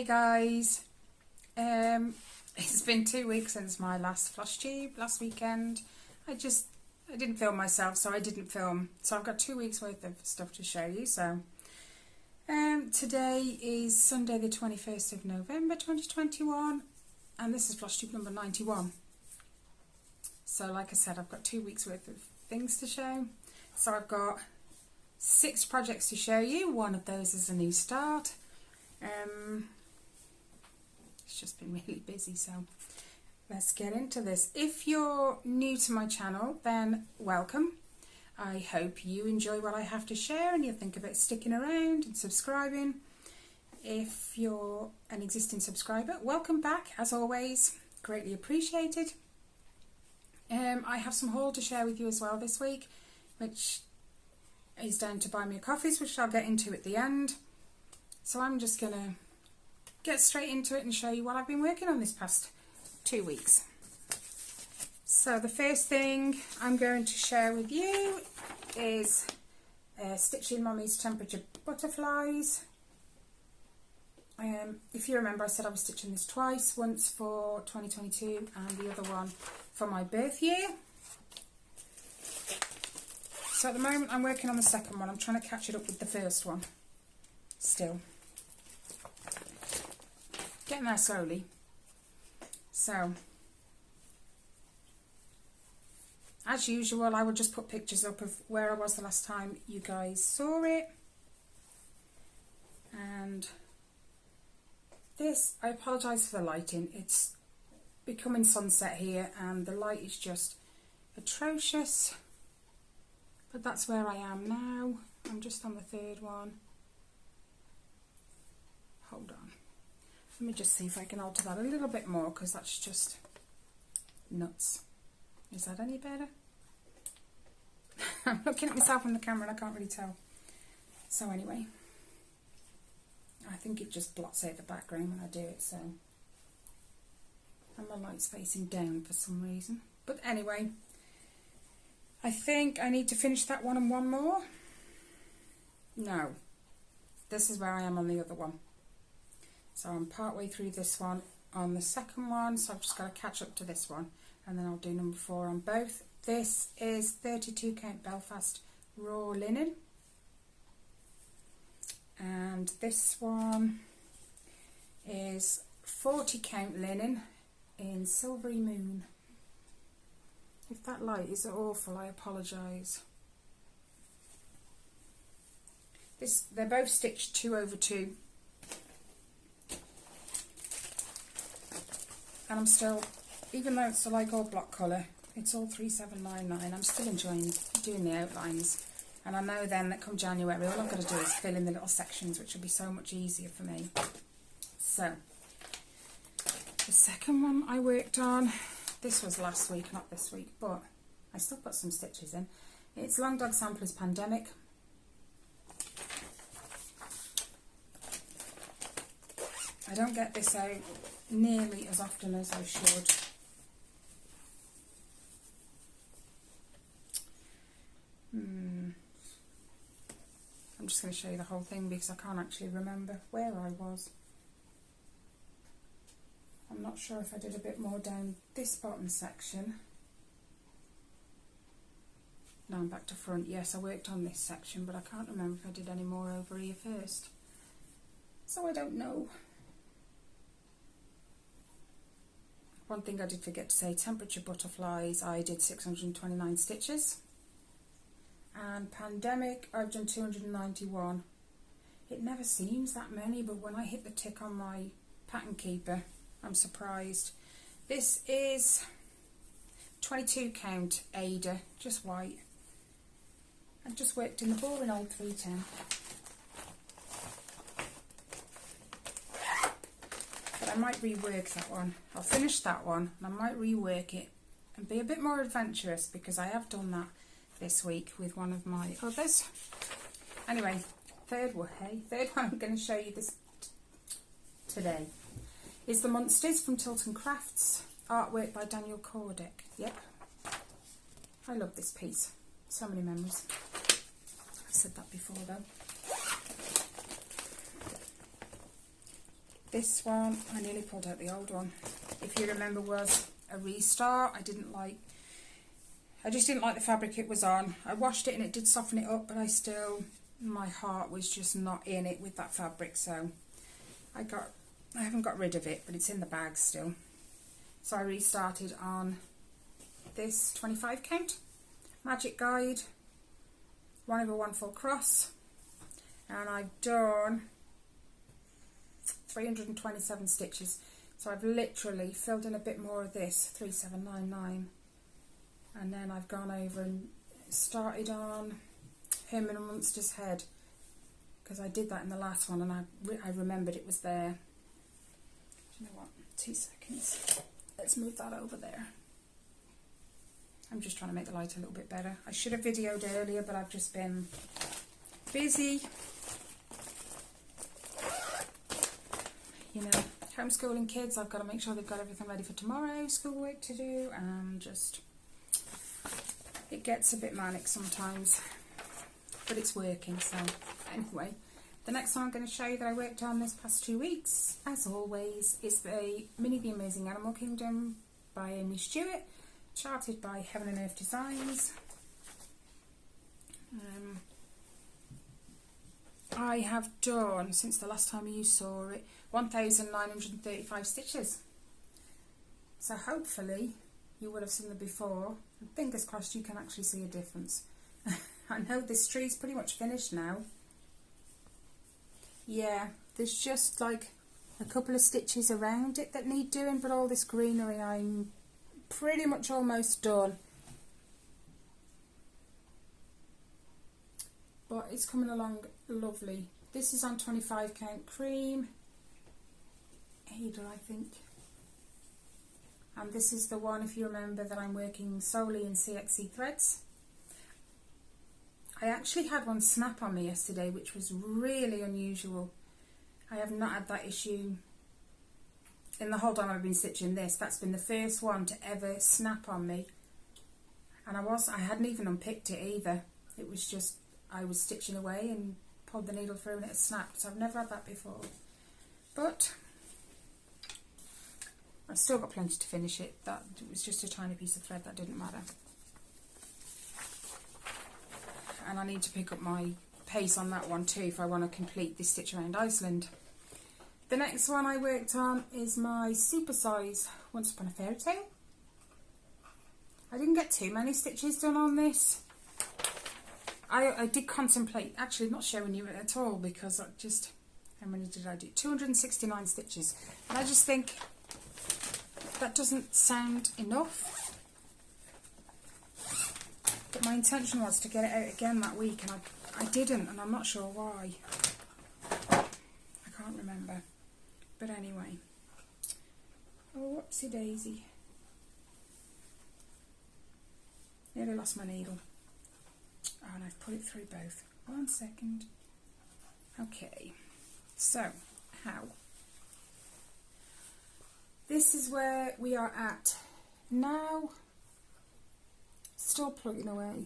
guys, it's been 2 weeks since my last Flosstube last weekend. I didn't film myself, so I didn't film. So I've got 2 weeks worth of stuff to show you. So today is Sunday the 21st of November 2021 and this is Flosstube number 91. So like I said, I've got 2 weeks worth of things to show. So I've got 6 projects to show you. One of those is a new start. It's just been really busy, so let's get into this. If you're new to my channel, then welcome. I hope you enjoy what I have to share and you think about sticking around and subscribing. If you're an existing subscriber, welcome back as always, greatly appreciated. I have some haul to share with you as well this week, which is down to buy me a coffees, which I'll get into at the end. So I'm just going to get straight into it and show you what I've been working on this past 2 weeks. So the first thing I'm going to share with you is Stitchin Mummy's temperature butterflies. If you remember, I said I was stitching this twice, once for 2022 and the other one for my birth year. So at the moment I'm working on the second one. I'm trying to catch it up with the first one still. Getting there slowly. So, as usual, I will just put pictures up of where I was the last time you guys saw it. And this, I apologise for the lighting. It's becoming sunset here and the light is just atrocious. But that's where I am now. I'm just on the third one. Hold on. Let me just see if I can alter that a little bit more, because that's just nuts. Is that any better? I'm looking at myself on the camera and I can't really tell. So anyway, I think it just blots out the background when I do it, so. And my light's facing down for some reason. But anyway, I think I need to finish that one and one more. No, this is where I am on the other one. So I'm part way through this one on the second one, so I've just got to catch up to this one and then I'll do number 4 on both. This is 32 count Belfast raw linen and this one is 40 count linen in Silvery Moon. If that light is awful, I apologise. They're both stitched 2/2. And I'm still, even though it's a like all block colour, it's all 3799. I'm still enjoying doing the outlines. And I know then that come January, all I've got to do is fill in the little sections, which will be so much easier for me. So, the second one I worked on, this was last week, not this week, but I still put some stitches in. It's Long Dog Samplers Pandemic. I don't get this out nearly as often as I should. I'm just going to show you the whole thing because I can't actually remember where I was. I'm not sure if I did a bit more down this bottom section. Now I'm back to front. Yes, I worked on this section, but I can't remember if I did any more over here first. So I don't know. One thing I did forget to say, temperature butterflies, I did 629 stitches. And pandemic, I've done 291. It never seems that many, but when I hit the tick on my pattern keeper, I'm surprised. This is 22 count Ada, just white. I've just worked in the boring old 310. But I might rework that one. I'll finish that one and I might rework it and be a bit more adventurous because I have done that this week with one of my others. Anyway, third one I'm going to show you this today is the Munsters from Tilton Crafts, artwork by Daniel Cordick. Yep, I love this piece. So many memories. I've said that before though. This one, I nearly pulled out the old one. If you remember, was a restart. I just didn't like the fabric it was on. I washed it and it did soften it up, but my heart was just not in it with that fabric, so I haven't got rid of it, but it's in the bag still. So I restarted on this 25 count Magic Guide 1/1 full cross, and I've done 327 stitches. So I've literally filled in a bit more of this 3799, and then I've gone over and started on him and Munsters' head, because I did that in the last one and I remembered it was there. You know what, 2 seconds, let's move that over there. I'm just trying to make the light a little bit better. I should have videoed earlier, but I've just been busy, you know, homeschooling kids. I've got to make sure they've got everything ready for tomorrow, schoolwork to do, and just, it gets a bit manic sometimes, but it's working. So anyway, the next one I'm going to show you that I worked on this past 2 weeks, as always, is the Mini The Amazing Animal Kingdom by Amy Stewart, charted by Heaven and Earth Designs. I have done, since the last time you saw it, 1,935 stitches. So hopefully you would have seen them before. And fingers crossed you can actually see a difference. I know this tree's pretty much finished now. Yeah, there's just like a couple of stitches around it that need doing, but all this greenery I'm pretty much almost done. But it's coming along lovely. This is on 25 count cream, HAED, I think. And this is the one, if you remember, that I'm working solely in CXC threads. I actually had one snap on me yesterday, which was really unusual. I have not had that issue in the whole time I've been stitching this. That's been the first one to ever snap on me. And I hadn't even unpicked it either. It was just, I was stitching away and pulled the needle through and it snapped. So I've never had that before. But I've still got plenty to finish it. That it was just a tiny piece of thread, that didn't matter. And I need to pick up my pace on that one too if I want to complete this stitch around Iceland. The next one I worked on is my super size Once Upon a Fairytale. I didn't get too many stitches done on this. I did contemplate actually not showing you it at all, because I just, how many did I do? 269 stitches. And I just think that doesn't sound enough. But my intention was to get it out again that week, and I didn't, and I'm not sure why. I can't remember. But anyway. Oh, whoopsie daisy. Nearly lost my needle. Oh, and I've put it through both. 1 second. Okay. So, how? This is where we are at now. Still plugging away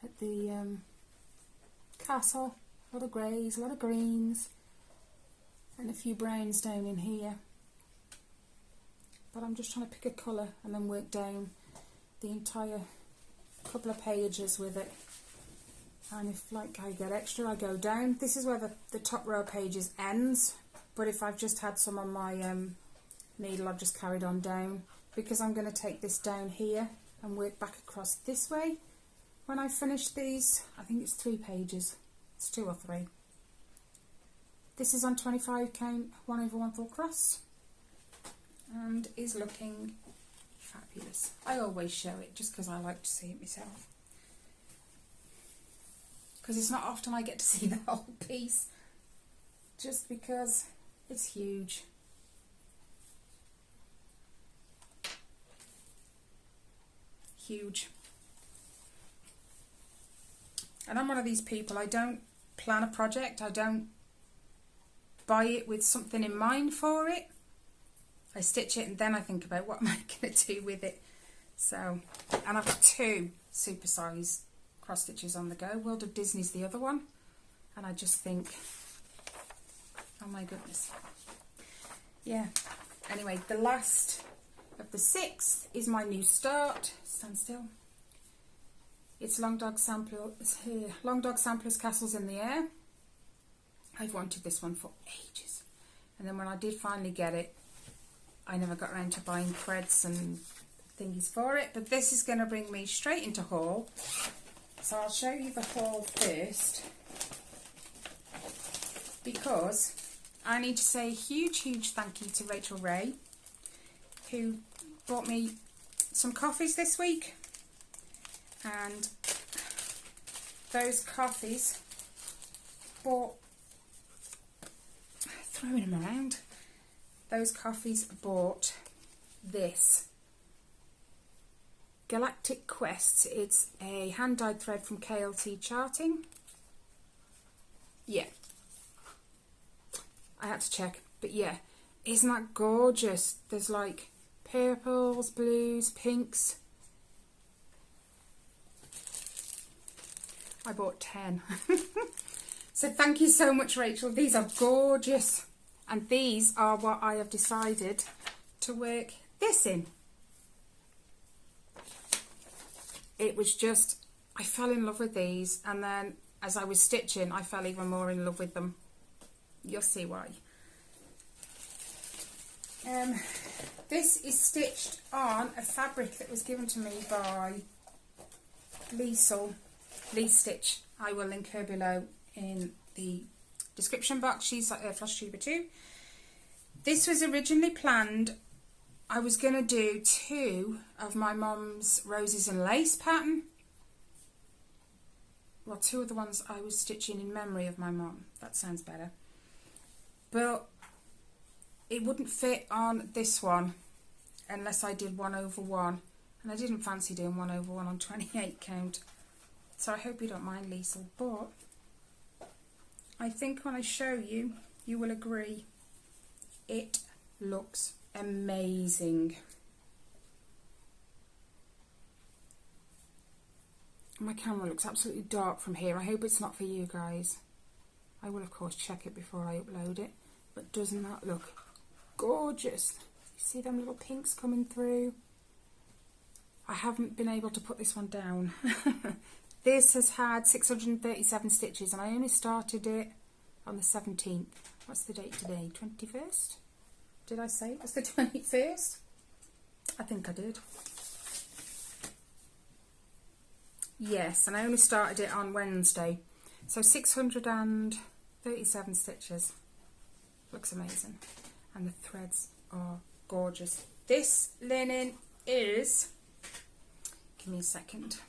at the castle. A lot of greys, a lot of greens, and a few browns down in here. But I'm just trying to pick a colour and then work down the entire couple of pages with it. And if like I get extra, I go down. This is where the top row of pages ends, but if I've just had some on my needle, I've just carried on down, because I'm going to take this down here and work back across this way. When I finish these, I think it's 3 pages, it's 2 or 3. This is on 25 count 1/1 full cross and is looking fabulous. I always show it just because I like to see it myself, because it's not often I get to see the whole piece, just because it's huge. Huge. And I'm one of these people, I don't plan a project, I don't buy it with something in mind for it. I stitch it and then I think about what am I going to do with it. So, and I've got 2 super size cross stitches on the go. World of Disney's the other one, and I just think Oh my goodness. Yeah. Anyway, the last of the 6 is my new start. Stand still. It's Long Dog Sampler's Castles in the Air. I've wanted this one for ages. And then when I did finally get it, I never got around to buying threads and thingies for it. But this is going to bring me straight into haul. So I'll show you the haul first, because I need to say a huge thank you to Rachel Ray, who bought me some coffees this week. And those coffees bought, throwing them around, those coffees bought this Galactic Quest. It's a hand-dyed thread from KLT Charting. Yeah, I had to check, but yeah, isn't that gorgeous? There's like purples, blues, pinks. I bought 10. So thank you so much, Rachel. These are gorgeous, and these are what I have decided to work this in. It was just, I fell in love with these, and then as I was stitching, I fell even more in love with them. You'll see why. This is stitched on a fabric that was given to me by Liesel, Stitch. I will link her below in the description box. She's a Flosstube too. This was originally planned, I was going to do 2 of my mum's roses and lace pattern. Well, 2 of the ones I was stitching in memory of my mum. That sounds better. But it wouldn't fit on this one unless I did 1/1. And I didn't fancy doing 1/1 on 28 count. So I hope you don't mind, Liesel. But I think when I show you, you will agree. It looks amazing. My camera looks absolutely dark from here. I hope it's not for you guys. I will of course check it before I upload it, but doesn't that look gorgeous? You see them little pinks coming through? I haven't been able to put this one down. This has had 637 stitches, and I only started it on the 17th. What's the date today? 21st? Did I say it was the 21st? I think I did. Yes, and I only started it on Wednesday. So 637 stitches. Looks amazing. And the threads are gorgeous. This linen is, give me a second,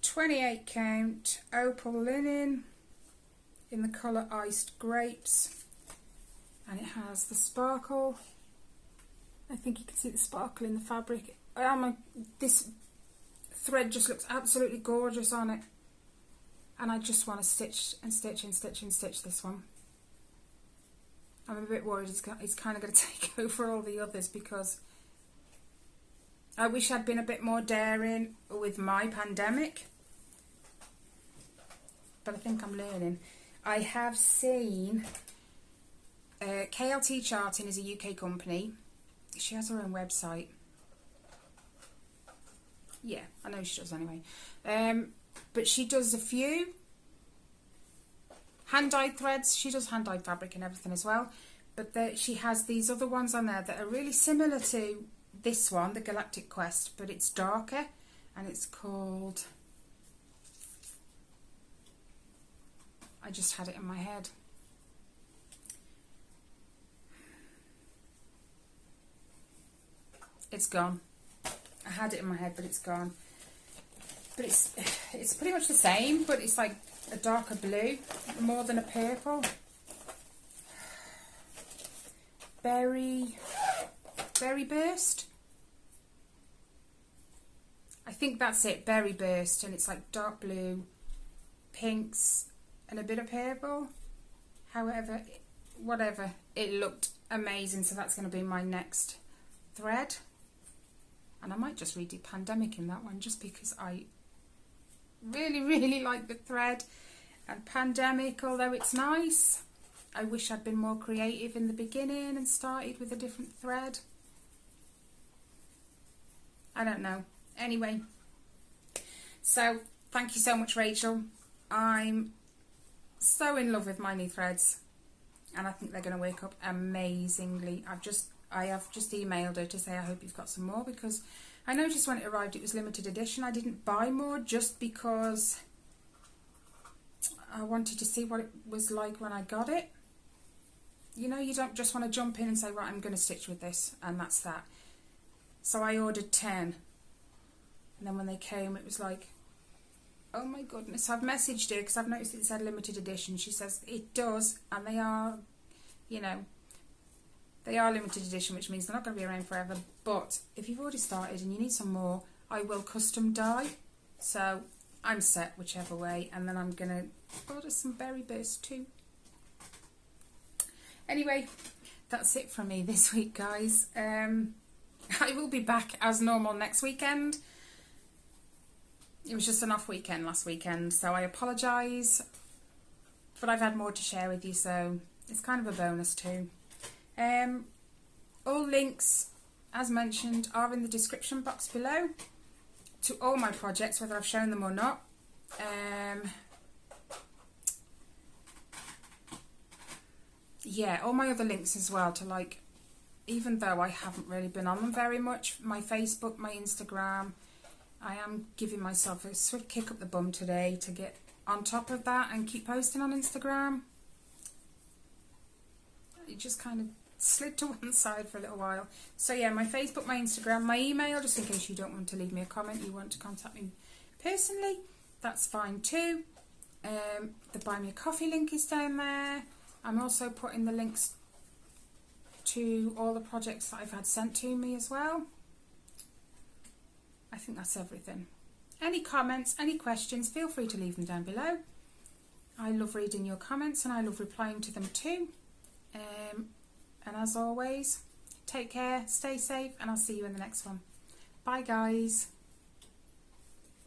28 count opal linen in the colour Iced Grapes, and it has the sparkle. I think you can see the sparkle in the fabric. This thread just looks absolutely gorgeous on it, and I just want to stitch and stitch and stitch and stitch this one. I'm a bit worried it's kind of going to take over all the others, because I wish I'd been a bit more daring with my pandemic, but I think I'm learning. I have seen KLT Charting is a UK company. She has her own website. Yeah, I know she does anyway. But she does a few hand-dyed threads. She does hand-dyed fabric and everything as well. But she has these other ones on there that are really similar to this one, the Galactic Quest, but it's darker, and it's called... I just had it in my head. It's gone. I had it in my head, but it's gone. But it's pretty much the same, but it's like a darker blue, more than a purple. Berry Burst. I think that's it, Berry Burst, and it's like dark blue, pinks, and a bit of purple. However, whatever, it looked amazing. So that's going to be my next thread, and I might just redo Pandemic in that one, just because I really like the thread, And pandemic, although it's nice, I wish I'd been more creative in the beginning and started with a different thread. I don't know. Anyway, so thank you so much, Rachel. I'm so in love with my new threads, and I think they're going to wake up amazingly. I have just emailed her to say I hope you've got some more, because I noticed when it arrived it was limited edition. I didn't buy more just because I wanted to see what it was like when I got it. You know, you don't just want to jump in and say, right, I'm going to stitch with this, and that's that. So I ordered 10, and then when they came it was like, oh my goodness. I've messaged her because I've noticed it said limited edition. She says it does, and they are, you know, they are limited edition, which means they're not going to be around forever. But if you've already started and you need some more, I will custom dye. So I'm set whichever way, and then I'm going to order some berry burst too. Anyway, that's it from me this week, guys. I will be back as normal next weekend. It was just an off weekend last weekend, so I apologise, but I've had more to share with you, so it's kind of a bonus too. All links, as mentioned, are in the description box below to all my projects, whether I've shown them or not. Yeah, all my other links as well to, like, even though I haven't really been on them very much, my Facebook, my Instagram, I am giving myself a swift kick up the bum today to get on top of that and keep posting on Instagram. It just kind of slid to one side for a little while. So yeah, my Facebook, my Instagram, my email, just in case you don't want to leave me a comment, you want to contact me personally, that's fine too. The Buy Me a Coffee link is down there. I'm also putting the links to all the projects that I've had sent to me as well. I think that's everything. Any comments, any questions, feel free to leave them down below. I love reading your comments and I love replying to them too. And as always, take care, stay safe, and I'll see you in the next one. Bye guys.